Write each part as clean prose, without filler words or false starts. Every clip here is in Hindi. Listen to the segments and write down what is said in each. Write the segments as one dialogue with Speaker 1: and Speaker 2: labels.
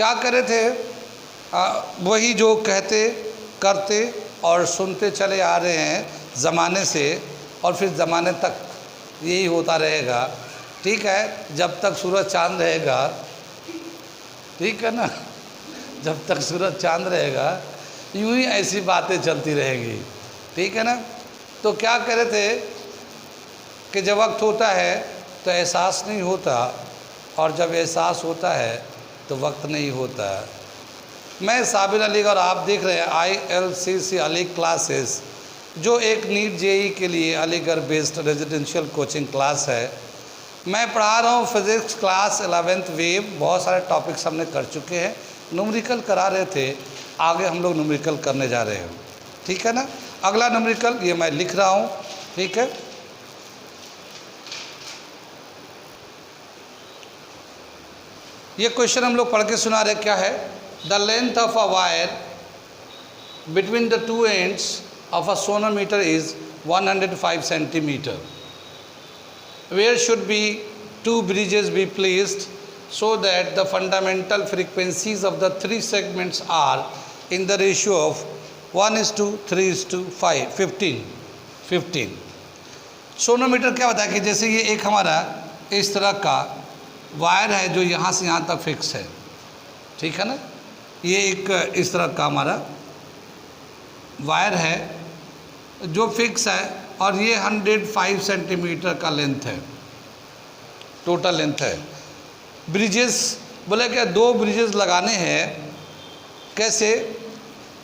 Speaker 1: क्या करे थे, वही जो कहते करते और सुनते चले आ रहे हैं ज़माने से, और फिर ज़माने तक यही होता रहेगा। ठीक है, जब तक सूरज चांद रहेगा, ठीक है ना, जब तक सूरज चांद रहेगा यूं ही ऐसी बातें चलती रहेंगी। ठीक है ना। तो क्या कह रहे थे कि जब वक्त होता है तो एहसास नहीं होता, और जब एहसास होता है तो वक्त नहीं होता। मैं साबिर अली और आप देख रहे हैं ILCC अली क्लासेस, जो एक नीट JEE के लिए Aligarh based residential coaching class है। मैं पढ़ा रहा हूँ फिज़िक्स क्लास 11th वेव। बहुत सारे टॉपिक्स हमने कर चुके हैं, न्यूमेरिकल करा रहे थे, आगे हम लोग न्यूमेरिकल करने जा रहे हैं। ठीक है ना। अगला न्यूमेरिकल ये मैं लिख रहा हूँ। ठीक है, ये क्वेश्चन हम लोग पढ़ के सुना रहे। क्या है? The length of a wire between the two ends of a sonometer is 105 centimetre. Where should be two bridges be placed so that the fundamental frequencies of the three segments are in the ratio of 1:3:5 15। Sonometer क्या होता है कि जैसे ये एक हमारा इस तरह का वायर है जो यहाँ से यहाँ तक फिक्स है। ठीक है ना। ये एक इस तरह का हमारा वायर है जो फिक्स है, और ये 105 सेंटीमीटर का लेंथ है, टोटल लेंथ है। ब्रिजेस बोले क्या, दो ब्रिजेस लगाने हैं। कैसे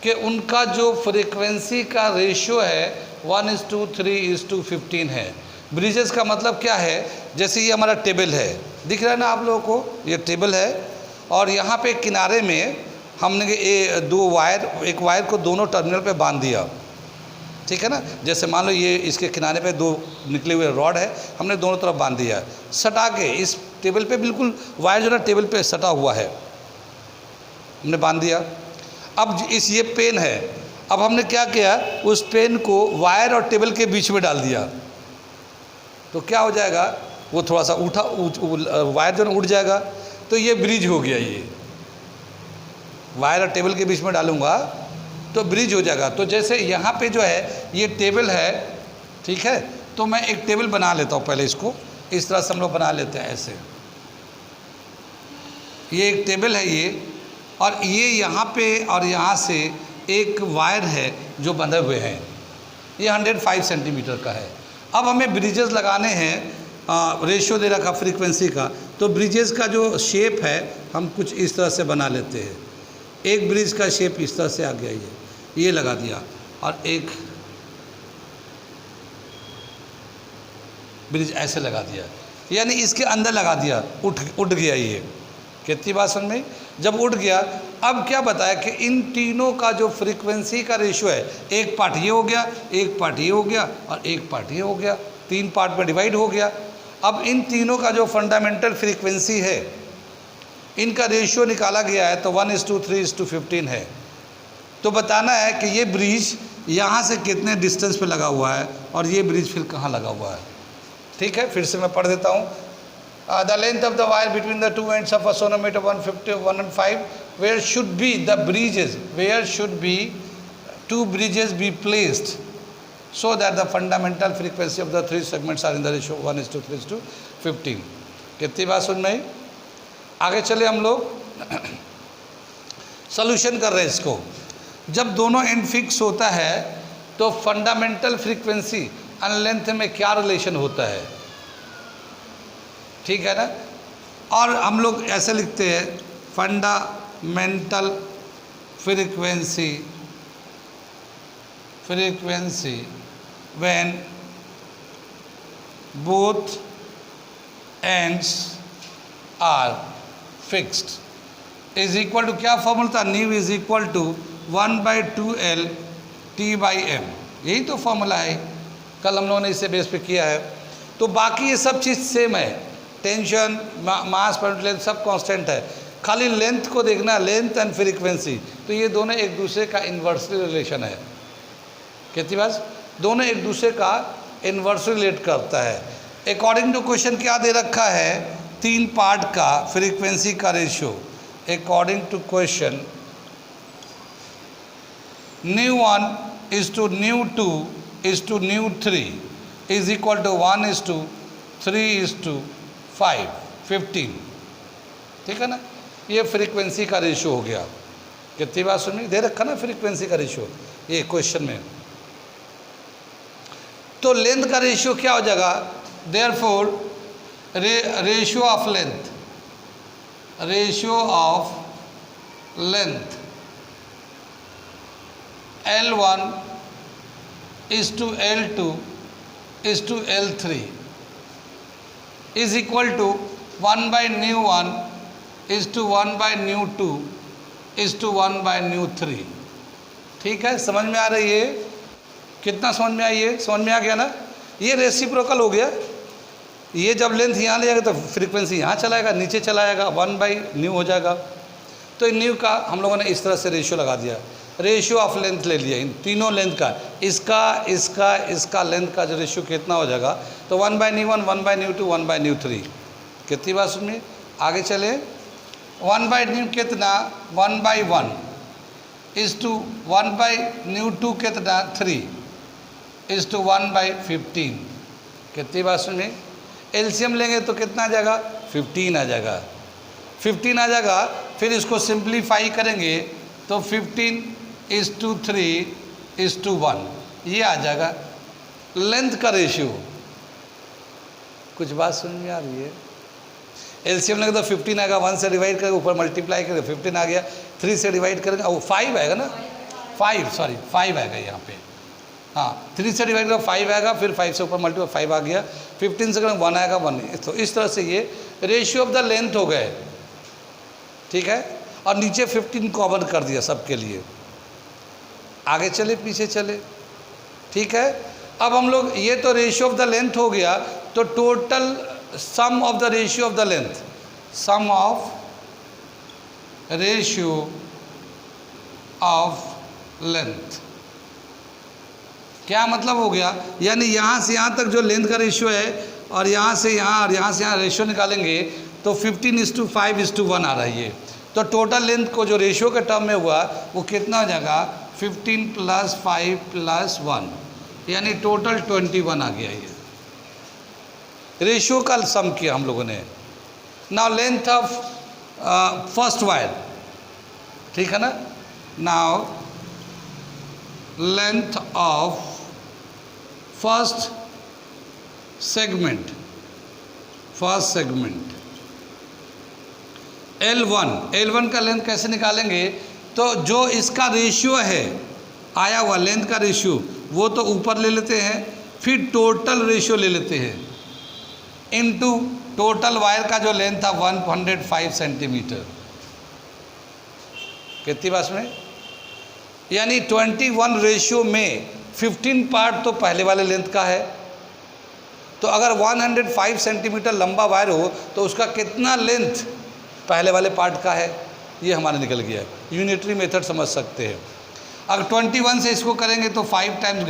Speaker 1: कि उनका जो फ्रीक्वेंसी का रेशियो है 1:3:15 है। ब्रिजेस का मतलब क्या है, जैसे ये हमारा टेबल है, दिख रहा है ना आप लोगों को, ये टेबल है, और यहाँ पे किनारे में हमने ये दो वायर, एक वायर को दोनों टर्मिनल पे बांध दिया। ठीक है ना। जैसे मान लो ये इसके किनारे पे दो निकले हुए रॉड है, हमने दोनों तरफ बांध दिया, सटा के इस टेबल पे, बिल्कुल वायर जो ना टेबल पे सटा हुआ है, हमने बांध दिया। अब इस ये पेन है, अब हमने क्या किया, उस पेन को वायर और टेबल के बीच में डाल दिया, तो क्या हो जाएगा, वो थोड़ा सा उठा वायर जो ना उठ जाएगा, तो ये ब्रिज हो गया। ये वायर और टेबल के बीच में डालूंगा तो ब्रिज हो जाएगा। तो जैसे यहाँ पे जो है ये टेबल है, ठीक है, तो मैं एक टेबल बना लेता हूँ। पहले इसको इस तरह से हम लोग बना लेते हैं, ऐसे। ये एक टेबल है ये, और ये यहाँ पे और यहाँ से एक वायर है जो बंधे हुए हैं, ये 105 सेंटीमीटर का है। अब हमें ब्रिजेस लगाने हैं, रेशियो दे रखा फ्रीक्वेंसी का, तो ब्रिजेस का जो शेप है हम कुछ इस तरह से बना लेते हैं। एक ब्रिज का शेप इस तरह से आ गया, ये लगा दिया, और एक ब्रिज ऐसे लगा दिया, यानी इसके अंदर लगा दिया, उठ गया। ये कितनी बात समझ में? जब उठ गया, अब क्या बताया कि इन तीनों का जो फ्रीक्वेंसी का रेशियो है, एक पार्ट ये हो गया, एक पार्ट ये हो गया, और एक पार्ट ये हो गया, 3 पार्ट में डिवाइड हो गया। अब इन तीनों का जो फंडामेंटल फ्रीक्वेंसी है, इनका रेशियो निकाला गया है, तो 1:3:15 है। तो बताना है कि ये ब्रिज यहाँ से कितने डिस्टेंस पे लगा हुआ है, और ये ब्रिज फिर कहाँ लगा हुआ है। ठीक है, फिर से मैं पढ़ देता हूँ। The length of the wire between the two ends of a sonometer 105, where should be the bridges, where should be two bridges be placed so that the fundamental frequency of the three segments are in the ratio 1:3:15। कितनी बात सुन में? आगे चले हम लोग सॉल्यूशन कर रहे हैं इसको। जब दोनों एंड फिक्स होता है तो फंडामेंटल फ्रीक्वेंसी और लेंथ में क्या रिलेशन होता है, ठीक है ना। और हम लोग ऐसे लिखते हैं, fundamental frequency when both ends are fixed is equal to, क्या फॉर्मूला था, nu is equal to 1/2L T/m। यही तो फॉर्मूला है, कल हम लोगों ने इसे बेस पे किया है। तो बाकी ये सब चीज़ सेम है, टेंशन, मास, पॉइंट लेंथ सब कांस्टेंट है, खाली लेंथ को देखना, लेंथ एंड फ्रीक्वेंसी। तो ये दोनों एक दूसरे का इन्वर्सली रिलेशन है। कितनी बात? दोनों एक दूसरे का इन्वर्स रिलेट करता है। अकॉर्डिंग टू क्वेश्चन क्या दे रखा है, 3 पार्ट का फ्रीक्वेंसी का ratio, according to question, new 1 is to new 2 is to new 3 is equal to 1 is to 3 is to 5, 15। ठीक है ना, ये फ्रीक्वेंसी का रेशियो हो गया। कितनी बात सुनी, दे रखा ना फ्रीक्वेंसी का रेशियो ये क्वेश्चन में। तो लेंथ का रेशियो क्या हो जाएगा, therefore ratio of length, ratio of length L1 is to L2 is to L3 is equal to 1 by new 1 is to 1 by new 2 is to 1 by new 3। ठीक है, समझ में आ रही है? कितना समझ में आई है? समझ में आ गया ना? ये रेसिप्रोकल हो गया। ये जब लेंथ यहाँ ले जाएगा तो फ्रीक्वेंसी यहाँ चलाएगा, नीचे चलाएगा, 1 बाई न्यू हो जाएगा। तो न्यू का हम लोगों ने इस तरह से रेशियो लगा दिया, रेशियो ऑफ लेंथ ले लिया इन तीनों लेंथ का, इसका लेंथ का जो रेशियो कितना हो जाएगा, तो 1 by new 1, 1 by nu 2, 1 by new 3। कितनी बात सुनिए, आगे चले। 1 बाई न्यू कितना, 1 by 1 is to 1 by nu 2 कितना 3 इज टू 1 बाई 15। कितनी बात सुनिए, एलसीएम लेंगे तो कितना आ जाएगा, 15 आ जाएगा। 15 आ जाएगा, फिर इसको सिंप्लीफाई करेंगे तो 15 is to 3 is to 1, ये आ जाएगा लेंथ का रेशियो। कुछ बात समझ में आ रही है? एलसीएम लगे तो 15 आएगा, 1 से डिवाइड करेंगे, ऊपर मल्टीप्लाई करेंगे, 15 आ गया, 3 से डिवाइड करेंगे, वो 5 आएगा ना, 5 आएगा यहाँ पे। हाँ, 3 से डिवाइड करेंगे 5 आएगा, फिर 5 से ऊपर मल्टीप्लाई 5 आ गया, 15 से करेंगे 1 आएगा, 1। तो इस तरह से ये रेशियो ऑफ द लेंथ हो गए। ठीक है, और नीचे 15 कॉमन कर दिया सबके लिए। आगे चले पीछे चले, ठीक है। अब हम लोग, ये तो रेशियो ऑफ द लेंथ हो गया, तो total sum of the ratio of the length, sum of ratio of length क्या मतलब हो गया, यानी यहाँ से यहाँ तक जो लेंथ का रेशियो है, और यहाँ से यहाँ और यहाँ से यहाँ रेशियो निकालेंगे तो 15:5:1 आ रहा है ये। तो टोटल लेंथ को जो रेशियो के टर्म में हुआ वो कितना हो जाएगा, 15 + 5 + 1, यानी टोटल 21 आ गया। ये रेशियो का सम किया हम लोगों ने। Now length of first wire, ठीक है ना। Now length of first segment L1 का लेंथ कैसे निकालेंगे, तो जो इसका रेशियो है आया हुआ लेंथ का रेशियो वो तो ऊपर ले लेते हैं, फिर टोटल रेशियो ले लेते हैं इनटू टोटल वायर का जो लेंथ था 105 सेंटीमीटर। कितनी बात में, यानी 21 रेशियो में 15 पार्ट तो पहले वाले लेंथ का है। तो अगर 105 सेंटीमीटर लंबा वायर हो तो उसका कितना लेंथ पहले वाले पार्ट का है, ये हमारा निकल गया। यूनिटरी मेथड समझ सकते हैं। अगर 21 से इसको करेंगे तो 5 टाइम्स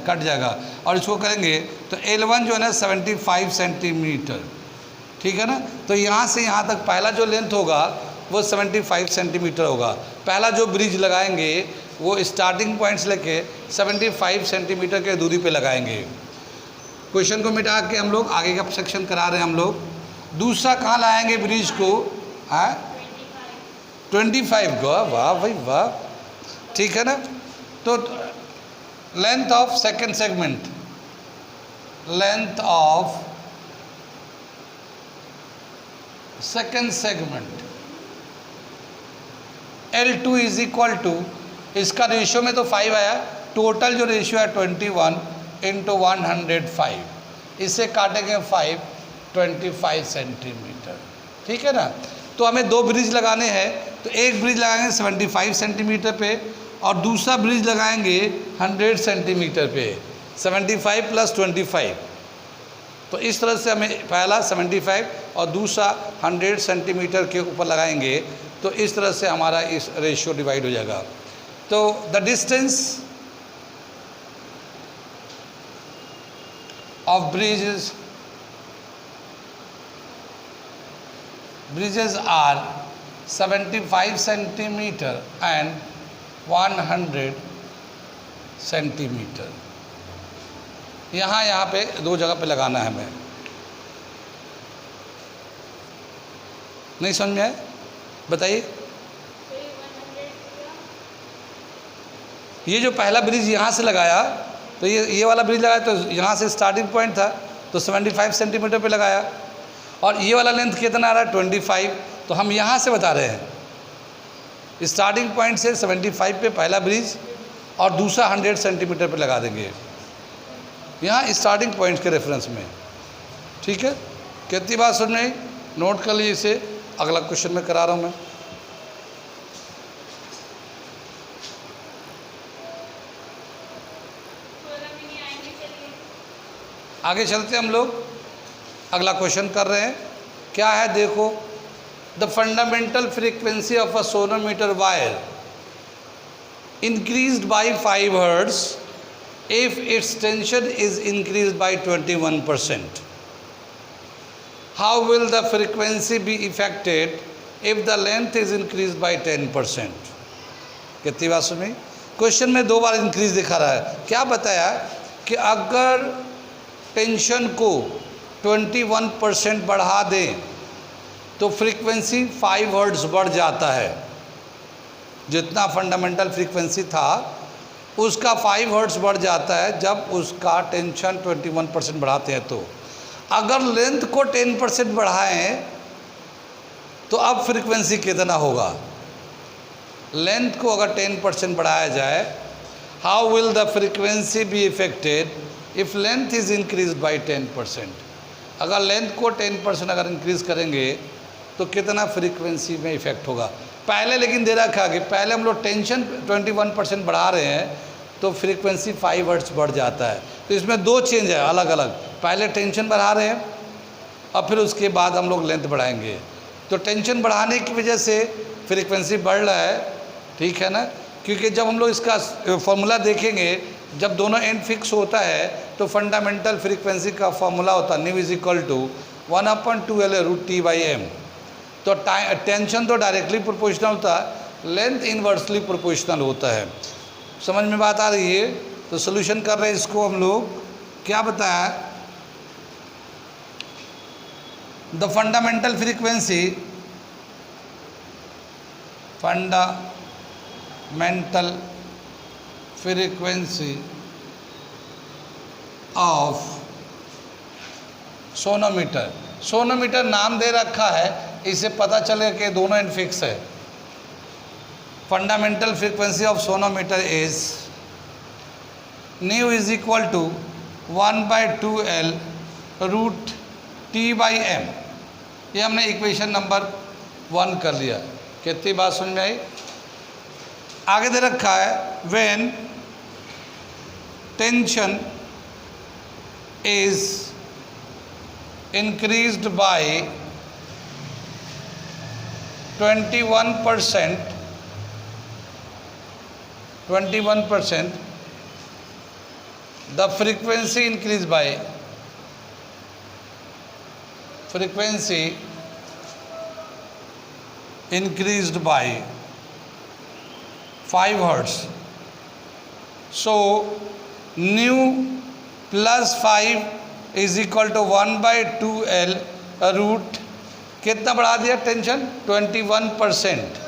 Speaker 1: कट जाएगा, और इसको करेंगे तो L1 जो है ना 75 सेंटीमीटर, ठीक है ना। तो यहाँ से यहाँ तक पहला जो लेंथ होगा वो 75 सेंटीमीटर होगा। पहला जो ब्रिज लगाएंगे वो स्टार्टिंग पॉइंट से लेके 75 सेंटीमीटर के दूरी पे लगाएंगे। क्वेश्चन को मिटा के हम लोग आगे का सेक्शन करा रहे हैं हम लोग। दूसरा कहाँ लाएंगे ब्रिज को, हाँ 25 को, वाह भाई वाह, ठीक है ना। तो length of second segment, length of second segment L2 is equal to, इसका रेशियो में तो 5 आया, टोटल जो रेशियो है 21 × 105, इसे काटेंगे 5, 25 सेंटीमीटर, ठीक है ना। तो हमें 2 ब्रिज लगाने हैं, तो एक ब्रिज लगाएंगे 75 सेंटीमीटर पे और दूसरा ब्रिज लगाएंगे 100 सेंटीमीटर पे, 75 + 25। तो इस तरह से हमें पहला 75 और दूसरा 100 सेंटीमीटर के ऊपर लगाएंगे, तो इस तरह से हमारा इस रेशियो डिवाइड हो जाएगा। तो the distance of bridges are 75 centimeter and 100 centimeter. यहाँ पे दो जगह पे लगाना है हमें। नहीं समझ में आए? बताइए। ये जो पहला ब्रिज यहाँ से लगाया, तो ये वाला ब्रिज लगाया, तो यहाँ से स्टार्टिंग पॉइंट था, तो 75 सेंटीमीटर पे लगाया। और ये वाला लेंथ कितना आ रहा है? 25। तो हम यहाँ से बता रहे हैं स्टार्टिंग पॉइंट से 75 पे पहला ब्रिज और दूसरा 100 सेंटीमीटर पे लगा देंगे, यहाँ स्टार्टिंग पॉइंट के रेफरेंस में। ठीक है, कितनी बात समझ में? नोट कर लीजिए इसे, अगला क्वेश्चन में करा रहा हूँ मैं। आगे चलते हम लोग, अगला क्वेश्चन कर रहे हैं। क्या है देखो, the fundamental frequency of a sonometer wire increased by 5 hertz if its tension is increased by 21%. How will the frequency be affected if the length is increased by 10%? कितनी बात सुनी? क्वेश्चन में 2 बार इंक्रीज दिखा रहा है। क्या बताया कि अगर टेंशन को 21% बढ़ा दें तो फ्रीक्वेंसी 5 हर्ट्ज बढ़ जाता है। जितना फंडामेंटल फ्रीक्वेंसी था उसका 5 हर्ट्ज बढ़ जाता है जब उसका टेंशन 21% बढ़ाते हैं। तो अगर लेंथ को 10% बढ़ाएं तो अब फ्रीक्वेंसी कितना होगा? लेंथ को अगर 10% बढ़ाया जाए, how will the frequency be affected if length is increase by 10%? अगर लेंथ को 10% अगर इंक्रीज करेंगे तो कितना फ्रीक्वेंसी में इफेक्ट होगा? पहले लेकिन दे रखा कि पहले हम लोग टेंशन 21% बढ़ा रहे हैं तो फ्रीक्वेंसी 5 हर्ट्ज बढ़ जाता है। तो इसमें 2 चेंज है अलग अलग, पहले टेंशन बढ़ा रहे हैं और फिर उसके बाद हम लोग लेंथ बढ़ाएंगे। तो टेंशन बढ़ाने की वजह से फ्रीक्वेंसी बढ़ रहा है, ठीक है ना? क्योंकि जब हम लोग इसका फॉर्मूला देखेंगे, जब दोनों एंड फिक्स होता है तो फंडामेंटल फ्रीक्वेंसी का फॉर्मूला होता है new is equal to 1/2L√T/m। तो टेंशन तो डायरेक्टली प्रोपोर्शनल होता है, लेंथ इनवर्सली प्रोपोर्शनल होता है। समझ में बात आ रही है? तो सोल्यूशन कर रहे हैं इसको हम लोग। क्या बताया? The fundamental frequency of sonometer. Sonometer नाम दे रखा है, इससे पता चलेगा कि दोनों एंड फिक्स है। Fundamental frequency of sonometer is nu is equal to 1/2L√T/m। ये हमने इक्वेशन नंबर 1 कर लिया। कितनी बात समझ में आई? आगे दे रखा है when tension is increased by 21%, the frequency increased by 5 hertz. So nu plus 5 is equal to 1/2L√ कितना बढ़ा दिया टेंशन? 21%।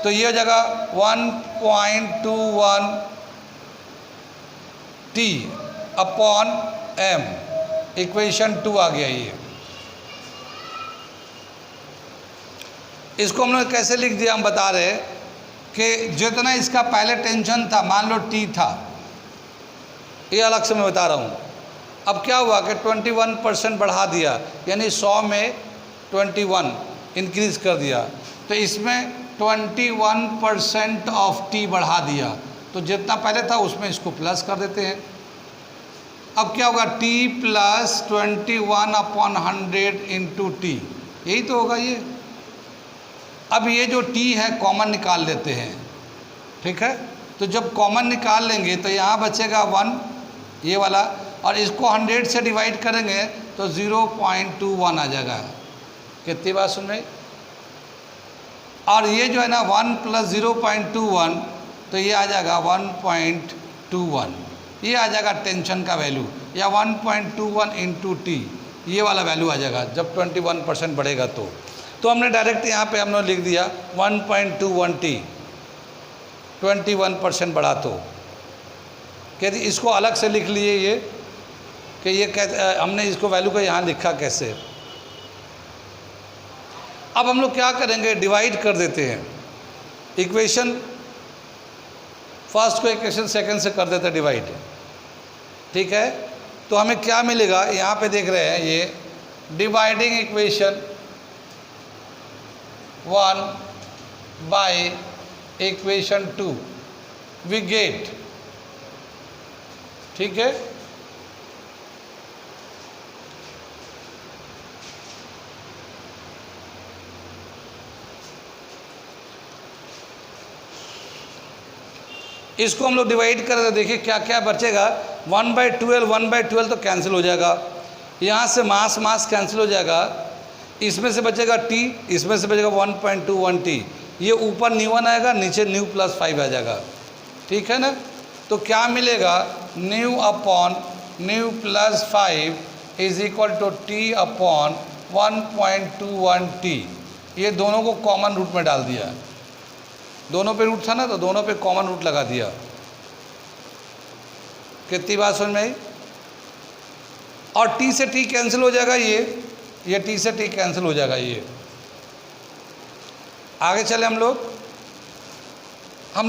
Speaker 1: तो ये जगह 1.21T/m, इक्वेशन 2 आ गया। ये इसको हम लोग कैसे लिख दिया? हम बता रहे कि जितना इसका पहले टेंशन था, मान लो T था, ये अलग से मैं बता रहा हूँ। अब क्या हुआ कि 21% बढ़ा दिया, यानी 100 में 21 इंक्रीज़ कर दिया, तो इसमें 21% ऑफ T बढ़ा दिया। तो जितना पहले था उसमें इसको प्लस कर देते हैं। अब क्या होगा? T + 21/100 × T, यही तो होगा ये। अब ये जो T है कॉमन निकाल लेते हैं, ठीक है? तो जब कॉमन निकाल लेंगे तो यहाँ बचेगा 1, ये वाला, और इसको 100 से डिवाइड करेंगे तो 0.21 आ जाएगा। कितनी बात सुन रहे? और ये जो है ना 1 + 0.21, तो ये आ जाएगा 1.21, ये आ जाएगा टेंशन का वैल्यू, या 1.21 × t, ये वाला वैल्यू आ जाएगा जब 21% बढ़ेगा तो हमने डायरेक्ट यहाँ पे हमने लिख दिया 1.21 t, 21% बढ़ा तो कहते इसको अलग से लिख लिए ये कि ये हमने इसको वैल्यू को यहाँ लिखा कैसे। अब हम लोग क्या करेंगे, डिवाइड कर देते हैं इक्वेशन, फर्स्ट को इक्वेशन सेकंड से कर देते हैं डिवाइड, ठीक है। तो हमें क्या मिलेगा, यहाँ पे देख रहे हैं ये dividing equation 1 by equation 2 we get, ठीक है। इसको हम लोग डिवाइड कर रहे, देखिए क्या क्या बचेगा, 1/12 तो कैंसिल हो जाएगा, यहाँ से मास कैंसिल हो जाएगा, इसमें से बचेगा t, इसमें से बचेगा 1.21 t, ये ऊपर न्यू1 आएगा, नीचे न्यू +5 आ जाएगा, ठीक है ना। तो क्या मिलेगा, nu upon nu +5 is equal to t upon 1.21 t, ये दोनों को कॉमन रूट में डाल दिया, दोनों पे रूट था ना तो दोनों पे कॉमन रूट लगा दिया। कितनी बात समझ में आई। और t से t कैंसिल हो जाएगा, ये t से t कैंसिल हो जाएगा। ये आगे चले हम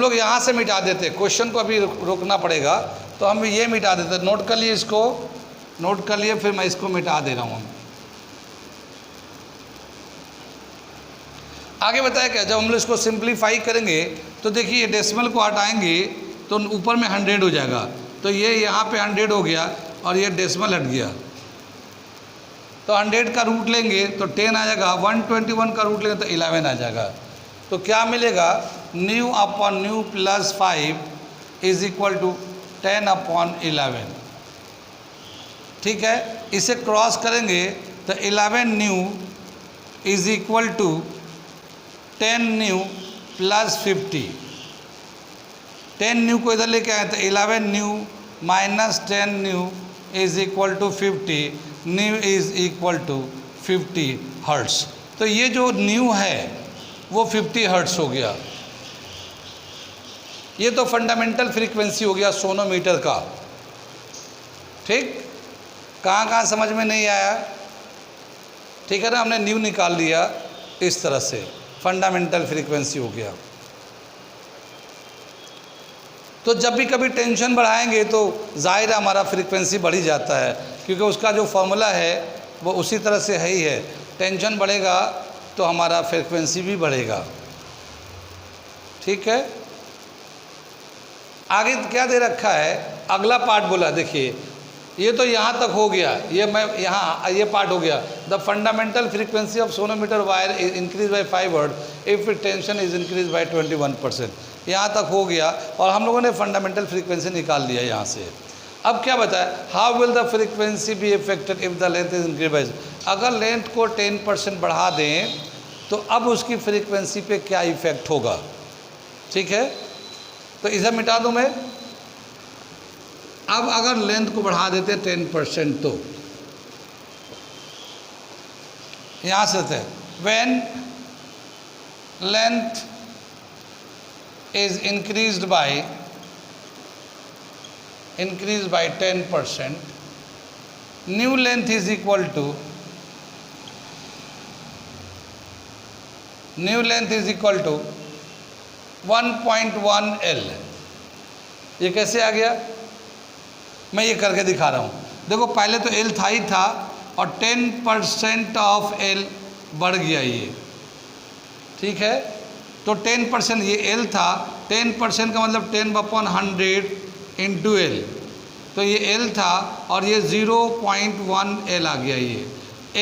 Speaker 1: लोग यहाँ से मिटा देते, क्वेश्चन को अभी रोकना पड़ेगा, तो हम ये मिटा देते, नोट कर लिए, इसको नोट कर लिए, फिर मैं इसको मिटा दे रहा हूँ। आगे बताया क्या, जब हम लोग इसको सिंप्लीफाई करेंगे तो देखिए डेसिमल को हटाएंगे तो ऊपर में 100 हो जाएगा, तो ये यहाँ पे 100 हो गया और ये डेसिमल हट गया, तो 100 का रूट लेंगे तो 10 आ जाएगा, 121 का रूट लेंगे तो 11 आ जाएगा। तो क्या मिलेगा, nu upon nu +5 is equal to 10 upon 11, ठीक है। इसे क्रॉस करेंगे तो 11 nu is equal to 10 nu +50, 10 nu को इधर लेके आए तो 11 nu minus 10 nu is equal to 50, nu is equal to 50 hertz. तो ये जो न्यू है वो 50 हर्ट्स हो गया। ये तो फंडामेंटल फ्रीक्वेंसी हो गया सोनोमीटर का, ठीक। कहाँ समझ में नहीं आया, ठीक है ना, हमने न्यू निकाल लिया इस तरह से, फंडामेंटल फ्रीक्वेंसी हो गया। तो जब भी कभी टेंशन बढ़ाएंगे तो जाहिर हमारा फ्रीक्वेंसी बढ़ ही जाता है, क्योंकि उसका जो फॉर्मूला है वो उसी तरह से है ही है, टेंशन बढ़ेगा तो हमारा फ्रीक्वेंसी भी बढ़ेगा, ठीक है। आगे क्या दे रखा है, अगला पार्ट बोला, देखिए ये तो यहाँ तक हो गया, ये मैं यहाँ ये पार्ट हो गया, the fundamental frequency of sonometer wire is increase bye 5 hertz if tension is increase bye 21%, यहाँ तक हो गया। और हम लोगों ने फंडामेंटल फ्रीक्वेंसी निकाल लिया यहाँ से। अब क्या बताया, how will the frequency be affected if the length is increase by, अगर लेंथ को 10% बढ़ा दें तो अब उसकी फ्रीक्वेंसी पे क्या इफेक्ट होगा, ठीक है। तो इसे मिटा दूँ मैं। अब अगर लेंथ को बढ़ा देते 10% तो यहाँ से थे, when length is increased by 10%, new length is equal to 1.1 L। ये कैसे आ गया, मैं ये करके दिखा रहा हूँ। देखो पहले तो L था ही था और 10% ऑफ L बढ़ गया ये, ठीक है। तो 10% ये L था, 10% का मतलब 10/100 इंटू L, तो ये L था और ये 0.1 L आ गया। ये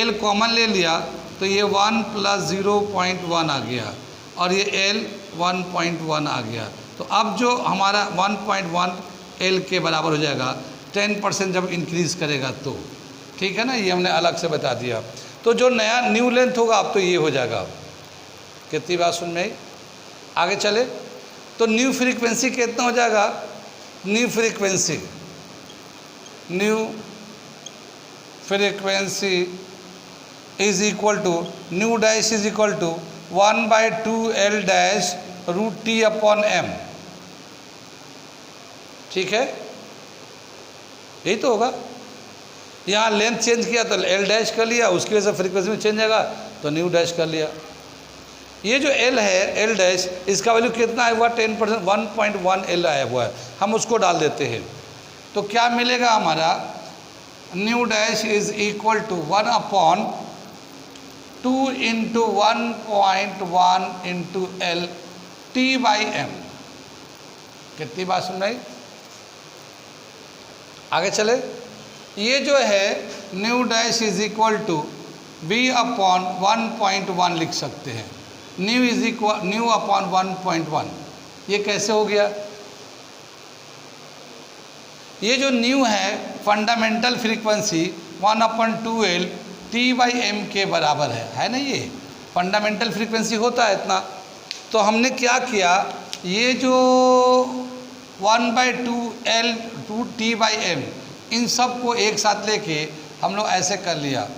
Speaker 1: L कॉमन ले लिया तो ये 1 + 0.1 आ गया और ये L 1.1 आ गया। तो अब जो हमारा 1.1 L के बराबर हो जाएगा 10% जब इंक्रीज़ करेगा तो, ठीक है ना। ये हमने अलग से बता दिया। तो जो नया न्यू लेंथ होगा अब तो ये हो जाएगा, कितनी बात सुन में आई? आगे चले तो न्यू फ्रीक्वेंसी कितना हो जाएगा? New frequency is equal to nu dash is equal to 1/2 L dash root T upon M. ठीक है, यही तो होगा। यहाँ लेंथ चेंज किया तो L डैश कर लिया, उसकी वजह से फ्रीक्वेंसी में चेंज आएगा तो न्यू डैश कर लिया। ये जो L है, L डैश, इसका वैल्यू कितना आया हुआ? 10%, 1.1 L आया हुआ है। हम उसको डाल देते हैं तो क्या मिलेगा हमारा? Nu dash is equal to 1/2 into 1.1 into L T/M। कितनी बात सुन रही? आगे चले, ये जो है nu dash is equal to V/1.1 लिख सकते हैं। न्यू अपॉन 1.1, ये कैसे हो गया? ये जो न्यू है फंडामेंटल फ्रीक्वेंसी 1/2L T/M के बराबर है ना? ये फंडामेंटल फ्रीक्वेंसी होता है इतना। तो हमने क्या किया, ये जो 1/2L T/M इन सब को एक साथ लेके हम लोग ऐसे कर लिया।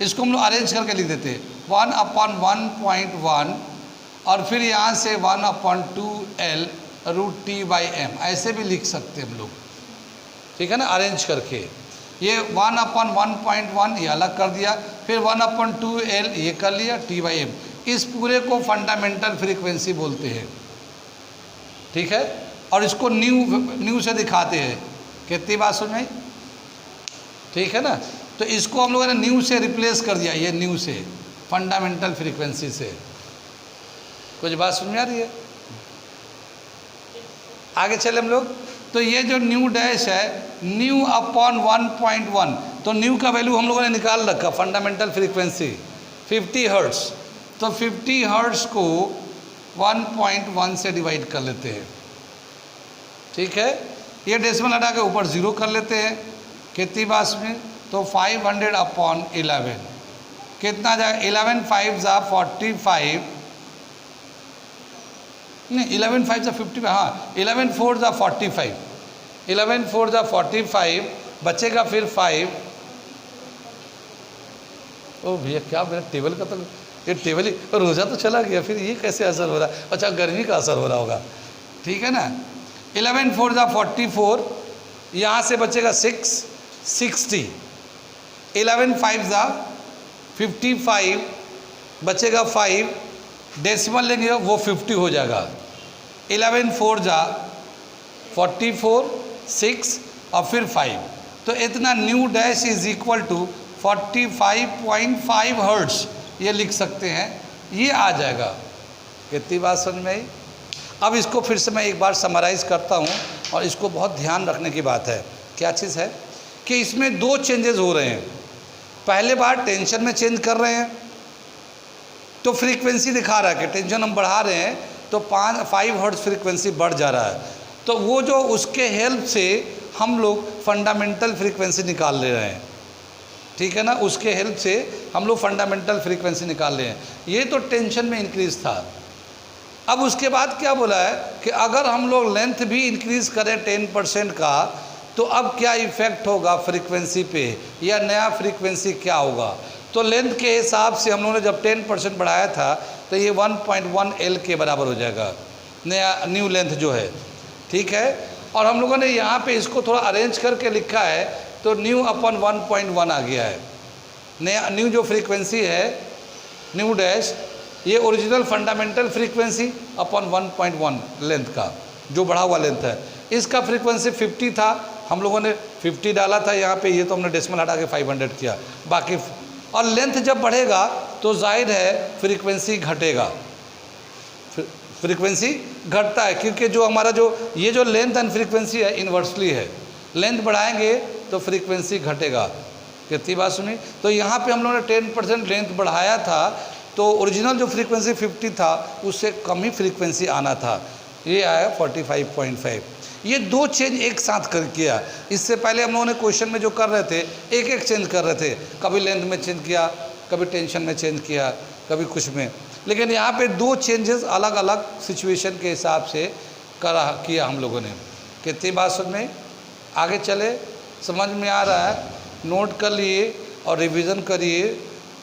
Speaker 1: इसको हम लोग अरेंज करके लिख देते 1/1.1 और फिर यहाँ से 1/2L रूट T/M ऐसे भी लिख सकते हम लोग। ठीक है ना, अरेंज करके ये 1/1.1 ये अलग कर दिया, फिर 1/2L ये कर लिया T/M। इस पूरे को फंडामेंटल फ्रीक्वेंसी बोलते हैं। ठीक है, और इसको न्यू से दिखाते हैं। कितनी बात सुन में? ठीक है ना, तो इसको हम लोगों ने न्यू से रिप्लेस कर दिया, ये न्यू से फंडामेंटल फ्रीक्वेंसी से। कुछ बात सुन में आ रही है? आगे चले हम लोग, तो ये जो न्यू डैश है न्यू अपॉन 1.1, तो न्यू का वैल्यू हम लोगों ने निकाल रखा फंडामेंटल फ्रीक्वेंसी 50 हर्ट्ज। तो 50 हर्ट्ज को 1.1 से डिवाइड कर लेते हैं। ठीक है, ये डेसिमल हटा के ऊपर 0 कर लेते हैं। कितनी बात में? तो 500/11 कितना जाएगा? 11 5 जा 45, नहीं 11 5 जा 50, हाँ 11 4 जा 45, 11 4 जा 45 बचेगा फिर 5। ओ भैया क्या मेरा टेबल का तो ये टेबल ही रोज़ा तो चला गया, फिर ये कैसे असर हो रहा है? अच्छा गर्मी का असर हो रहा होगा। ठीक है ना, 11 4 जा 44, यहाँ से बचेगा 6 60, 11 5 जा 55 बचेगा 5, डेसिमल लेंगे वो 50 हो जाएगा। 11 4 जा 44, 6 और फिर 5, तो इतना nu dash is equal to 45.5 hertz ये लिख सकते हैं, ये आ जाएगा। कितनी बात समझ में आई? अब इसको फिर से मैं एक बार समराइज़ करता हूँ, और इसको बहुत ध्यान रखने की बात है। क्या चीज़ है कि इसमें दो चेंजेस हो रहे हैं। पहले बार टेंशन में चेंज कर रहे हैं तो फ्रीक्वेंसी दिखा रहा है कि टेंशन हम बढ़ा रहे हैं तो 5 हर्ट्ज फ्रीक्वेंसी बढ़ जा रहा है। तो वो जो उसके हेल्प से हम लोग फंडामेंटल फ्रीक्वेंसी निकाल ले रहे हैं। ठीक है ना, उसके हेल्प से हम लोग फंडामेंटल फ्रीक्वेंसी निकाल रहे हैं। ये तो टेंशन में इंक्रीज था। अब उसके बाद क्या बोला है कि अगर हम लोग लेंथ भी इंक्रीज करें 10% का तो अब क्या इफ़ेक्ट होगा फ्रीक्वेंसी पे, या नया फ्रीक्वेंसी क्या होगा। तो लेंथ के हिसाब से हम लोगों ने जब 10% बढ़ाया था तो ये 1.1 L के बराबर हो जाएगा नया न्यू लेंथ जो है। ठीक है, और हम लोगों ने यहाँ पे इसको थोड़ा अरेंज करके लिखा है तो न्यू अपॉन 1.1 आ गया है। नया न्यू जो फ्रीक्वेंसी है न्यू डैश, ये original fundamental frequency upon 1.1 length का जो बढ़ा हुआ लेंथ है। इसका फ्रीक्वेंसी 50 था, हम लोगों ने 50 डाला था यहाँ पे, ये तो हमने डेसिमल हटा के 500 किया बाकी। और लेंथ जब बढ़ेगा तो जाहिर है फ्रीक्वेंसी घटेगा, फ्रीक्वेंसी घटता है, क्योंकि जो हमारा जो ये जो लेंथ एंड फ्रीक्वेंसी है इन्वर्सली है। लेंथ बढ़ाएंगे तो फ्रीक्वेंसी घटेगा। कितनी बात सुनी? तो यहाँ पे हम लोगों ने 10% लेंथ बढ़ाया था तो ओरिजिनल जो फ्रीक्वेंसी 50 था उससे कम ही फ्रीक्वेंसी आना था, ये आया 45.5। ये दो चेंज एक साथ कर किया। इससे पहले हम लोगों ने क्वेश्चन में जो कर रहे थे एक एक चेंज कर रहे थे, कभी लेंथ में चेंज किया, कभी टेंशन में चेंज किया, कभी कुछ में। लेकिन यहाँ पे दो चेंजेस अलग अलग सिचुएशन के हिसाब से किया हम लोगों ने। कितनी बात समझ में? आगे चले, समझ में आ रहा है? नोट कर लिए और रिवीजन करिए।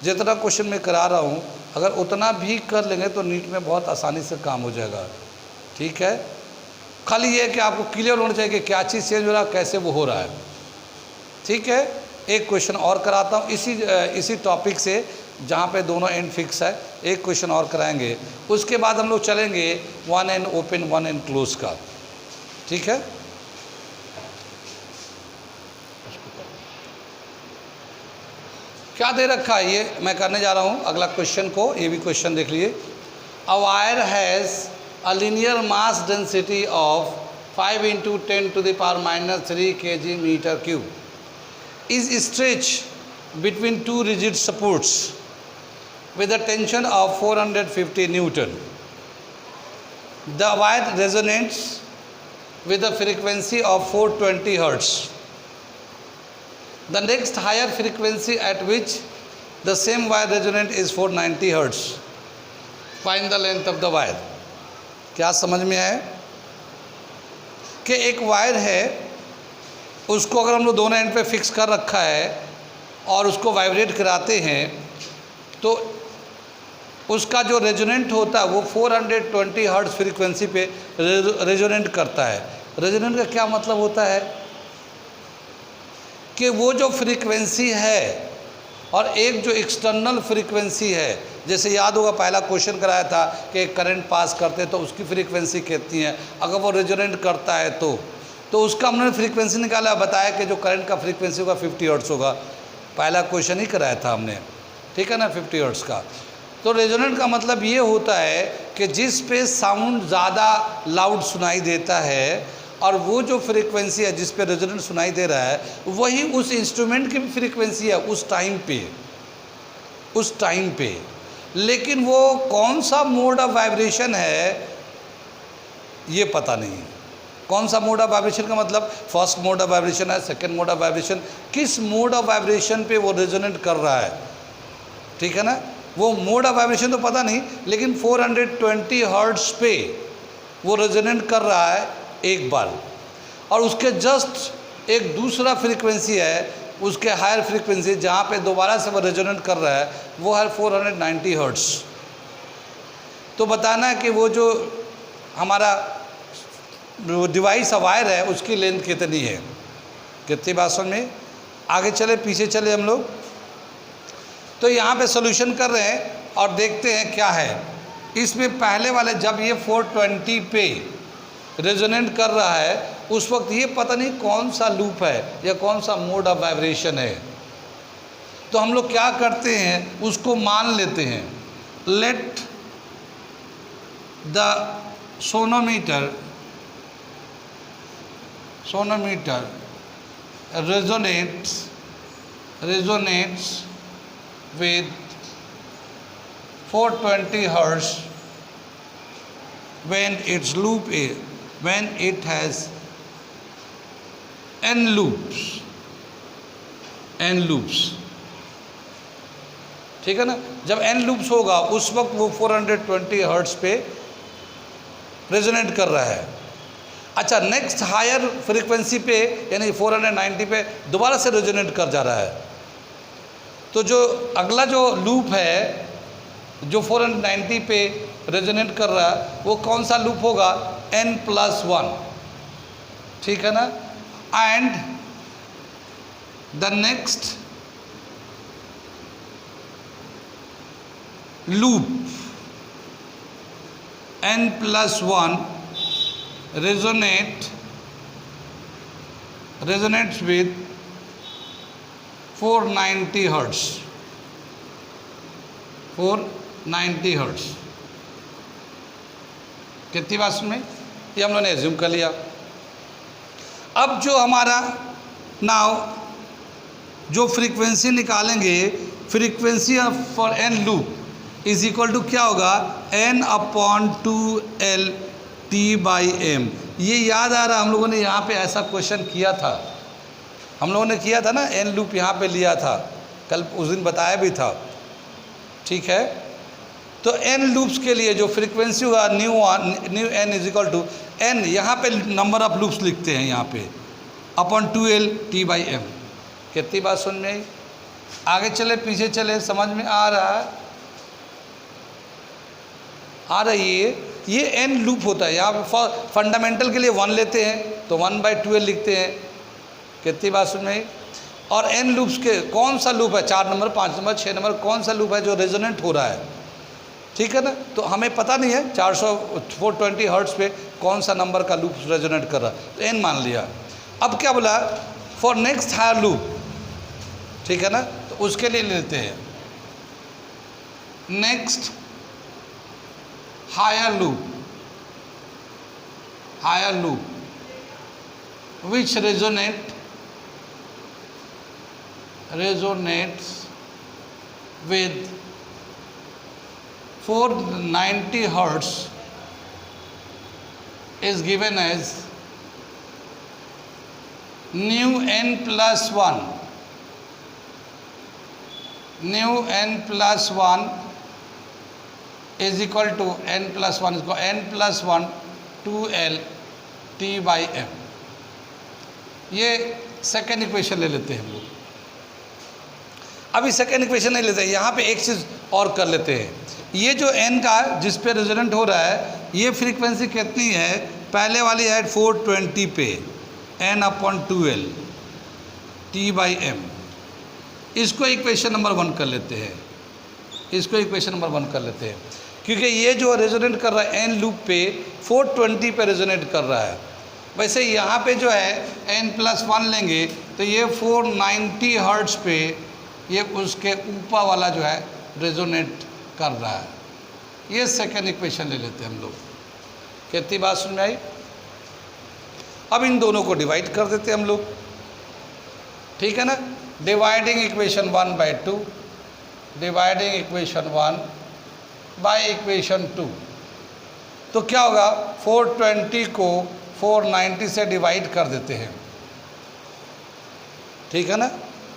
Speaker 1: जितना क्वेश्चन मैं करा रहा हूँ अगर उतना भी कर लेंगे तो नीट में बहुत आसानी से काम हो जाएगा। ठीक है, खाली ये है कि आपको क्लियर होना चाहिए कि क्या चीज़ चेंज हो रहा है, कैसे वो हो रहा है। ठीक है, एक क्वेश्चन और कराता हूँ इसी टॉपिक से, जहाँ पे दोनों एंड फिक्स है। एक क्वेश्चन और कराएंगे, उसके बाद हम लोग चलेंगे one and open one and close का। ठीक है, क्या दे रखा है ये मैं करने जा रहा हूँ अगला क्वेश्चन को। ये भी क्वेश्चन देख लीजिए। A wire has a linear mass density of 5 × 10⁻³ kg/m³ is stretched between two rigid supports with a tension of 450 Newton. The wire resonates with a frequency of 420 Hz. The next higher frequency at which the same wire resonate is 490 Hz. Find the length of the wire. क्या समझ में आया कि एक वायर है, उसको अगर हम लोग दोनों एंड पे फिक्स कर रखा है और उसको वाइब्रेट कराते हैं तो उसका जो रेजोनेंट होता है वो 420 हर्ट्ज फ्रीक्वेंसी पे रेजोनेंट करता है। रेजोनेंट का क्या मतलब होता है कि वो जो फ्रीक्वेंसी है और एक जो एक्सटर्नल फ्रीक्वेंसी है, जैसे याद होगा पहला क्वेश्चन कराया था कि करंट पास करते तो उसकी फ्रीक्वेंसी कितनी है, अगर वो रेजोनेंट करता है तो उसका हमने फ्रीक्वेंसी निकाला, बताया कि जो करंट का फ्रीक्वेंसी होगा 50 हर्ट्ज होगा। पहला क्वेश्चन ही कराया था हमने, ठीक है ना, 50 हर्ट्ज का। तो रेजोनेंट का मतलब ये होता है कि जिस पे साउंड ज़्यादा लाउड सुनाई देता है और वो जो फ्रीक्वेंसी है जिस पे रेजोनेंट सुनाई दे रहा है वही उस इंस्ट्रूमेंट की फ्रीक्वेंसी है उस टाइम पे। लेकिन वो कौन सा मोड ऑफ वाइब्रेशन है ये पता नहीं। कौन सा मोड ऑफ वाइब्रेशन का मतलब फर्स्ट मोड ऑफ वाइब्रेशन है, सेकंड मोड ऑफ वाइब्रेशन, किस मोड ऑफ वाइब्रेशन पे वो रेजोनेट कर रहा है। ठीक है ना, वो मोड ऑफ वाइब्रेशन तो पता नहीं, लेकिन 420 हर्ट्ज पे वो रेजोनेट कर रहा है एक बार, और उसके जस्ट एक दूसरा फ्रीक्वेंसी है, उसके हायर फ्रीक्वेंसी जहाँ पे दोबारा से वो रेजोनेट कर रहा है वो है 490 हर्ट्ज। तो बताना है कि वो जो हमारा डिवाइस वायर है उसकी लेंथ कितनी है। कितनी बात समझ में? आगे चले पीछे चले हम लोग। तो यहाँ पे सॉल्यूशन कर रहे हैं और देखते हैं क्या है इसमें। पहले वाले जब ये 420 पे रेजोनेट कर रहा है उस वक्त ये पता नहीं कौन सा लूप है या कौन सा मोड ऑफ वाइब्रेशन है। तो हम लोग क्या करते हैं उसको मान लेते हैं। Let the sonometer resonates with 420 hertz when it has n loops। ठीक है ना, जब n लूप्स होगा उस वक्त वो 420 हर्ट्ज पे रेजोनेट कर रहा है। अच्छा, नेक्स्ट हायर फ्रीक्वेंसी पे यानी 490 पे दोबारा से रेजोनेट कर जा रहा है। तो जो अगला जो लूप है जो 490 पे रेजोनेट कर रहा है वो कौन सा लूप होगा? n+1। ठीक है ना, and the next loop n+1 resonates with 490 hertz। 490 hertz. कितनी बात में ये हम लोगों ने एज्यूम कर लिया। अब जो हमारा नाउ जो फ्रीक्वेंसी निकालेंगे, frequency for N loop is equal to क्या होगा? n/2L T/m। ये याद आ रहा, हम लोगों ने यहाँ पे ऐसा क्वेश्चन किया था, हम लोगों ने किया था ना, एन लूप यहाँ पे लिया था, कल उस दिन बताया भी था। ठीक है, तो n लूप्स के लिए जो फ्रीक्वेंसी होगा nu n is equal to n, यहाँ पे नंबर ऑफ लूप्स लिखते हैं यहाँ पे अपॉन 2L T/m। कितनी बात सुन में आई? आगे चले पीछे चले, समझ में आ रहा है? आ रही है। ये n लूप होता है। यहाँ पे फंडामेंटल के लिए 1 लेते हैं तो 1/2L लिखते हैं। कितनी बात सुन में आई? और n लूप्स के कौन सा लूप है, 4 नंबर 5 नंबर 6 नंबर, कौन सा लूप है जो रेजोनेंट हो रहा है, ठीक है ना? तो हमें पता नहीं है 420 हर्ट्ज पे कौन सा नंबर का लूप रेजोनेट कर रहा है, तो n मान लिया। अब क्या बोला? फॉर नेक्स्ट हायर लूप, ठीक है ना? तो उसके लिए लेते हैं next higher loop which resonates with 490 hertz is given as nu n plus 1 is equal to n plus 1 2L T/m। ये सेकेंड इक्वेशन ले लेते हैं हम लोग। अभी सेकेंड इक्वेशन नहीं लेते हैं, यहाँ पे एक चीज़ और कर लेते हैं। ये जो n का जिस पे रेजोनेंट हो रहा है, ये फ्रीक्वेंसी कितनी है? पहले वाली है 420 पे n/2L T/m। इसको इक्वेशन नंबर 1 कर लेते हैं, क्योंकि ये जो रेजोनेट कर रहा है n लूप पे 420 पे रेजोनेट कर रहा है। वैसे यहाँ पे जो है n+1 लेंगे तो ये 490 हर्ट्ज पे ये उसके ऊपर वाला जो है रेजोनेट कर रहा है। ये सेकेंड इक्वेशन ले लेते हैं हम लोग। कितनी बात सुन में आई? अब इन दोनों को डिवाइड कर देते हैं हम लोग, ठीक है ना? Dividing equation 1/2, dividing equation 1 by equation 2। तो क्या होगा? 420 को 490 से डिवाइड कर देते हैं, ठीक है ना?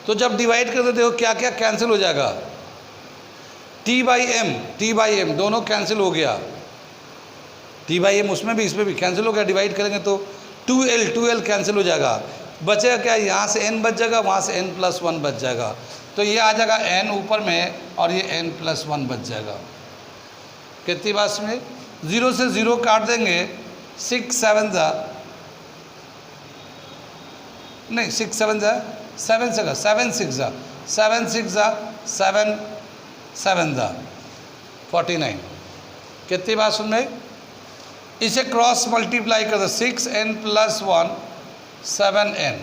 Speaker 1: तो जब डिवाइड कर देते हो क्या क्या कैंसिल हो जाएगा? T/m दोनों कैंसिल हो गया। T/m उसमें भी इसमें भी कैंसिल हो गया। डिवाइड करेंगे तो 2L कैंसिल हो जाएगा। बचेगा क्या? यहाँ से n बच जाएगा, वहाँ से n+1 बच जाएगा। तो ये आ जाएगा n ऊपर में और ये n+1 बच जाएगा। कितनी बात में? 0 से 0 काट देंगे, 6 7 जा नहीं 6 7 जा 7 से 7 6 जा 7 6 जा 7 7 जा 49। कितनी बात सुन में? इसे क्रॉस मल्टीप्लाई कर दो, 6n+1 7n।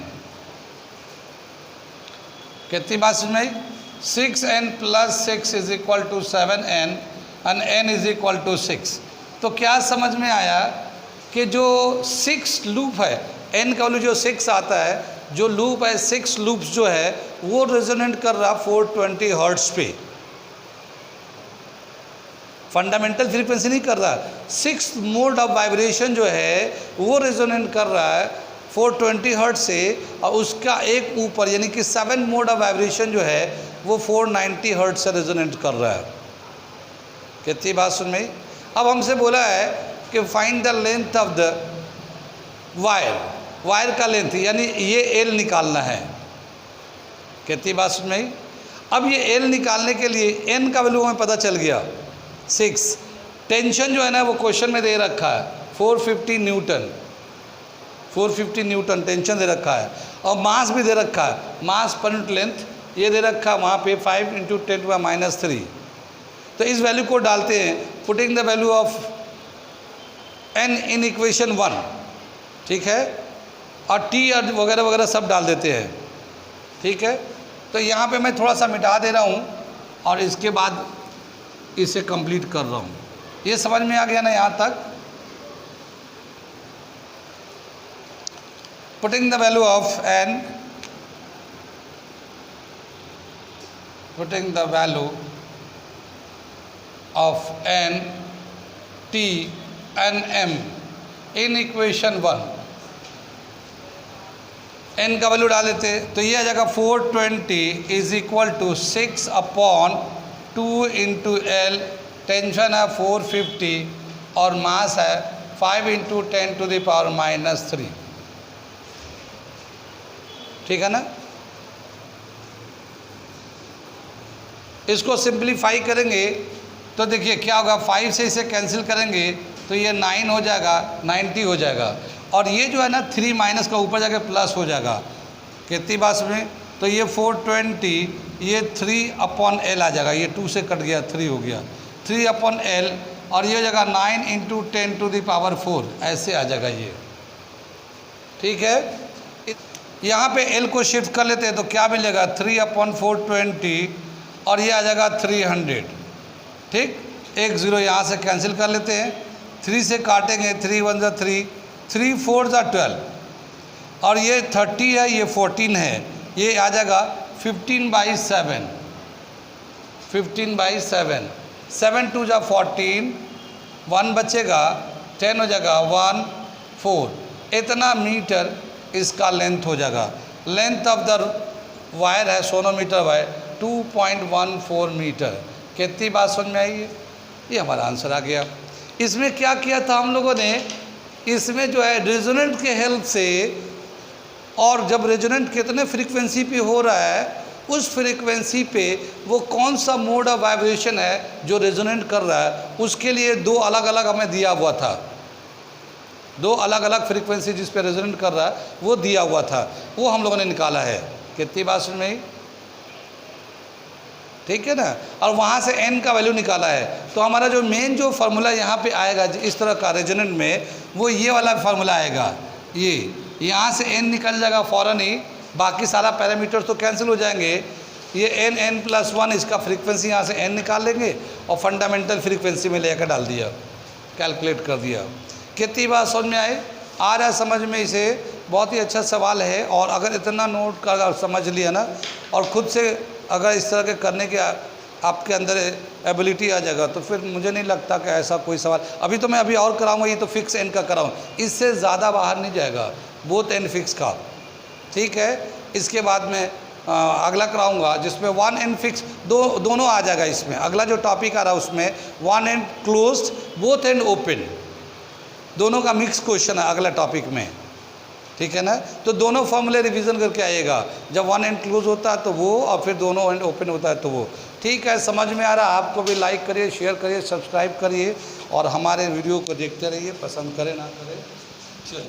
Speaker 1: कितनी बात सुन में? 6n+6 is equal to 7n and n is equal to 6। तो क्या समझ में आया कि जो 6 लूप है, n का वैल्यू जो 6 आता है, जो लूप है 6 लूप्स जो है वो रेजोनेट कर रहा 420 हर्ट्ज पे। फंडामेंटल फ्रीक्वेंसी नहीं कर रहा, 6 मोड ऑफ वाइब्रेशन जो है वो रेजोनेट कर रहा है 420 हर्ट्ज से, और उसका एक ऊपर यानी कि 7 मोड ऑफ वाइब्रेशन जो है वो 490 हर्ट्ज से रेजोनेट कर रहा है। कितनी बात सुन में? अब हमसे बोला है कि find the length of the wire का लेंथ, यानी ये L निकालना है। कितनी बात सुन में? अब ये L निकालने के लिए n का वैल्यू हमें पता चल गया 6। टेंशन जो है ना वो क्वेश्चन में दे रखा है 450 न्यूटन टेंशन दे रखा है, और मास भी दे रखा है, मास पर यूनिट लेंथ ये दे रखा है वहाँ पे 5 × 10⁻³ तो इस वैल्यू को डालते हैं, putting the value of n in equation 1, ठीक है, और t और वगैरह वगैरह सब डाल देते हैं, ठीक है। तो यहाँ पे मैं थोड़ा सा मिटा दे रहा हूँ और इसके बाद इसे कंप्लीट कर रहा हूँ। ये समझ में आ गया ना यहाँ तक? Putting the value of n, putting the value of n t and m in equation 1, n का वैल्यू डाल देते तो ये आ जाएगा 420 is equal to 6/2 × L tension है 450 और मास है 5 × 10⁻⁻3। ठीक है ना। इसको सिंप्लीफाई करेंगे तो देखिए क्या होगा, 5 से इसे कैंसिल करेंगे तो ये 9 हो जाएगा, 90 हो जाएगा। और ये जो है ना 3 माइनस का ऊपर जाके प्लस हो जाएगा कितनी बात में, तो ये 420, ये 3/L आ जाएगा, ये 2 से कट गया 3 हो गया, 3/L और ये हो जाएगा 9 × 10⁻⁴ ऐसे आ जाएगा ये। ठीक है, यहाँ पे L को शिफ्ट कर लेते हैं तो क्या मिलेगा 3/420 और ये आ जाएगा 300। ठीक, 1 0 यहाँ से कैंसिल कर लेते हैं, 3 से काटेंगे, 3 1 = 3, 3 4 = 12 और ये 30 है, ये 14 है, ये आ जाएगा 15/7, 15/7, 7 2 = 14, 1 बचेगा, 10 हो जाएगा 1 4, इतना मीटर इसका लेंथ हो जाएगा। लेंथ ऑफ द वायर है सोनोमीटर वायर 2.14 मीटर। कितनी बात समझ में आई है, ये हमारा आंसर आ गया। इसमें क्या किया था हम लोगों ने, इसमें जो है रेजोनेंट के हेल्प से, और जब रेजोनेंट कितने फ्रीक्वेंसी पे हो रहा है उस फ्रीक्वेंसी पे वो कौन सा मोड ऑफ वाइब्रेशन है जो रेजोनेंट कर रहा है, उसके लिए 2 अलग अलग हमें दिया हुआ था, 2 अलग अलग फ्रीक्वेंसी जिस पे रेजोनेंट कर रहा है वो दिया हुआ था, वो हम लोगों ने निकाला है। कितनी बात समझ में आई, ठीक है ना। और वहाँ से n का वैल्यू निकाला है, तो हमारा जो मेन जो फार्मूला यहाँ पे आएगा इस तरह का रेजोनेंट में, वो ये वाला फार्मूला आएगा। ये यहाँ से n निकल जाएगा फ़ौरन ही, बाकी सारा पैरामीटर्स तो कैंसिल हो जाएंगे। ये n+1 इसका फ्रीक्वेंसी यहाँ से n निकाल लेंगे और फंडामेंटल फ्रीक्वेंसी में लेकर डाल दिया, कैलकुलेट कर दिया। कितनी बात समझ में आए, आ रहा है समझ में, इसे बहुत ही अच्छा सवाल है। और अगर इतना नोट कर समझ लिया ना, और ख़ुद से अगर इस तरह के करने के आपके अंदर एबिलिटी आ जाएगा, तो फिर मुझे नहीं लगता कि ऐसा कोई सवाल, अभी तो मैं अभी और कराऊंगा, ये तो फिक्स n का कराऊँ, इससे ज़्यादा बाहर नहीं जाएगा, बोथ n फिक्स का। ठीक है, इसके बाद में अगला कराऊंगा जिसमें 1n फिक्स दोनों आ जाएगा। इसमें अगला जो टॉपिक आ रहा है उसमें 1n closed, both and open, दोनों का मिक्स क्वेश्चन है अगला टॉपिक में। ठीक है ना, तो दोनों फॉर्मूले रिवीजन करके आइएगा, जब 1n क्लोज होता है तो वो, और फिर दोनों एंड ओपन होता है तो वो। ठीक है, समझ में आ रहा है आपको भी, लाइक करिए, शेयर करिए, सब्सक्राइब करिए और हमारे वीडियो को देखते रहिए, पसंद करें ना करें।